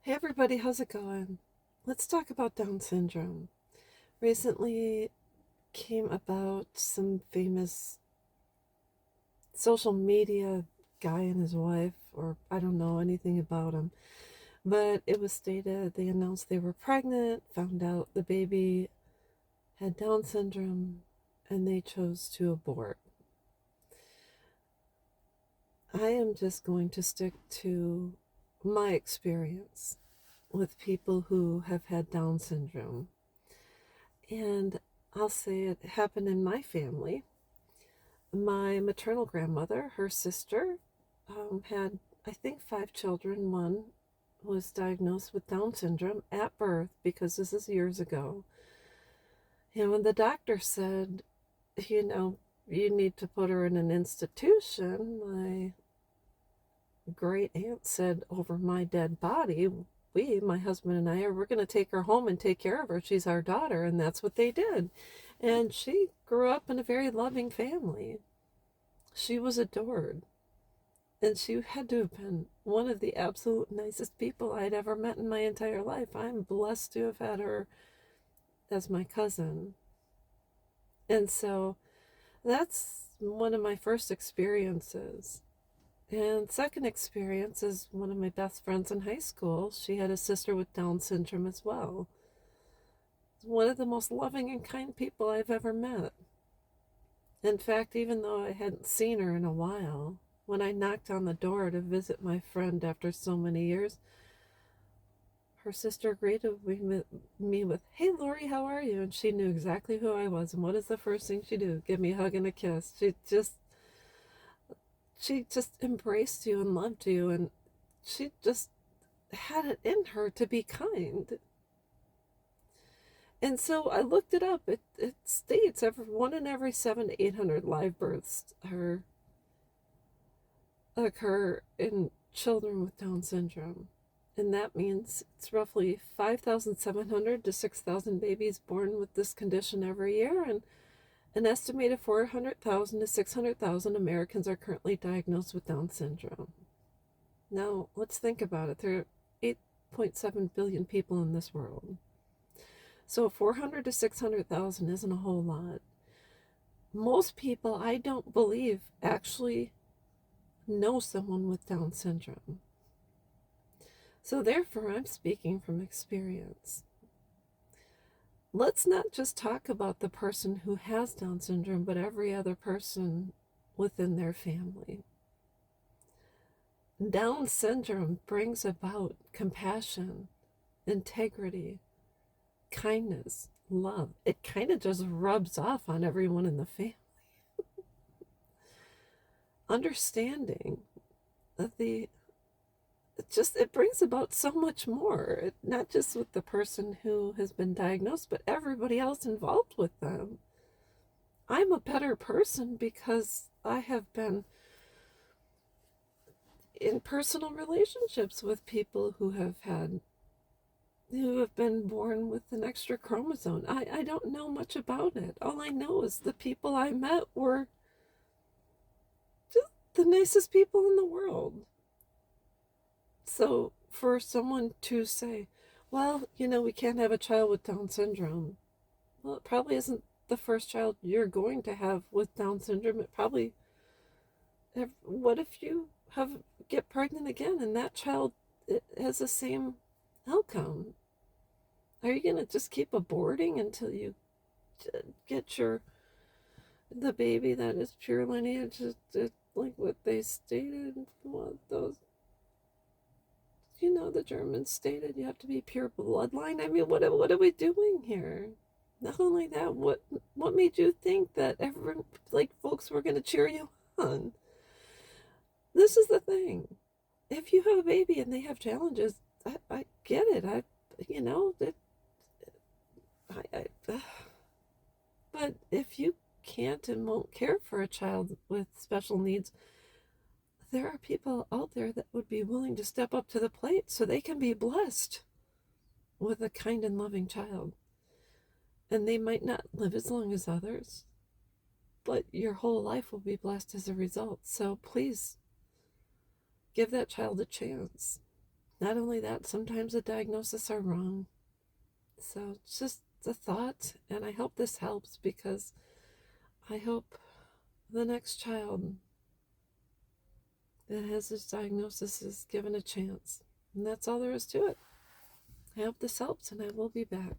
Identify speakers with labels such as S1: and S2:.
S1: Hey everybody, how's it going? Let's talk about Down syndrome. Recently came about some famous social media guy and his wife, or I don't know anything about him, but it was stated they announced they were pregnant, found out the baby had Down syndrome, and they chose to abort. I am just going to stick to my experience with people who have had Down syndrome. And I'll say it happened in my family. My maternal grandmother, her sister, had, I think, 5 children. One was diagnosed with Down syndrome at birth because this is years ago. And when the doctor said, you know, you need to put her in an institution, my great aunt said, over my dead body, my husband and we're going to take her home and take care of her. She's our daughter. And that's what they did. And she grew up in a very loving family. She was adored. And she had to have been one of the absolute nicest people I'd ever met in my entire life. I'm blessed to have had her as my cousin. And so that's one of my first experiences. And second experience is one of my best friends in high school. She had a sister with Down syndrome as well. One of the most loving and kind people I've ever met. In fact, even though I hadn't seen her in a while, when I knocked on the door to visit my friend after so many years, her sister greeted me with, "Hey Lori, how are you?" And she knew exactly who I was. And what is the first thing she do? Give me a hug and a kiss. She just embraced you and loved you, and she just had it in her to be kind. And so I looked it up. It states one in every 700 to 800 live births occur in children with Down syndrome. And that means it's roughly 5,700 to 6,000 babies born with this condition every year, and an estimated 400,000 to 600,000 Americans are currently diagnosed with Down syndrome. Now, let's think about it. There are 8.7 billion people in this world. So 400 to 600,000 isn't a whole lot. Most people, I don't believe, actually know someone with Down syndrome. So therefore, I'm speaking from experience. Let's not just talk about the person who has Down syndrome, but every other person within their family. Down syndrome brings about compassion, integrity, kindness, love. It kind of just rubs off on everyone in the family. Understanding that it brings about so much more, not just with the person who has been diagnosed, but everybody else involved with them. I'm a better person because I have been in personal relationships with people who have been born with an extra chromosome. I don't know much about it. All I know is the people I met were just the nicest people in the world. So for someone to say, well, we can't have a child with Down syndrome. Well, it probably isn't the first child you're going to have with Down syndrome. It probably, what if you get pregnant again and that child has the same outcome? Are you going to just keep aborting until you get the baby that is pure lineage, like what they stated? Well, the Germans stated you have to be pure bloodline. I mean, what are we doing here? Not only that, what made you think that everyone, like, folks were going to cheer you on? This is the thing. If you have a baby and they have challenges, I get it. But if you can't and won't care for a child with special needs, there are people out there that would be willing to step up to the plate so they can be blessed with a kind and loving child. And they might not live as long as others, but your whole life will be blessed as a result. So please give that child a chance. Not only that, sometimes the diagnoses are wrong. So it's just a thought, and I hope this helps, because I hope the next child that has this diagnosis is given a chance. And that's all there is to it. I hope this helps, and I will be back.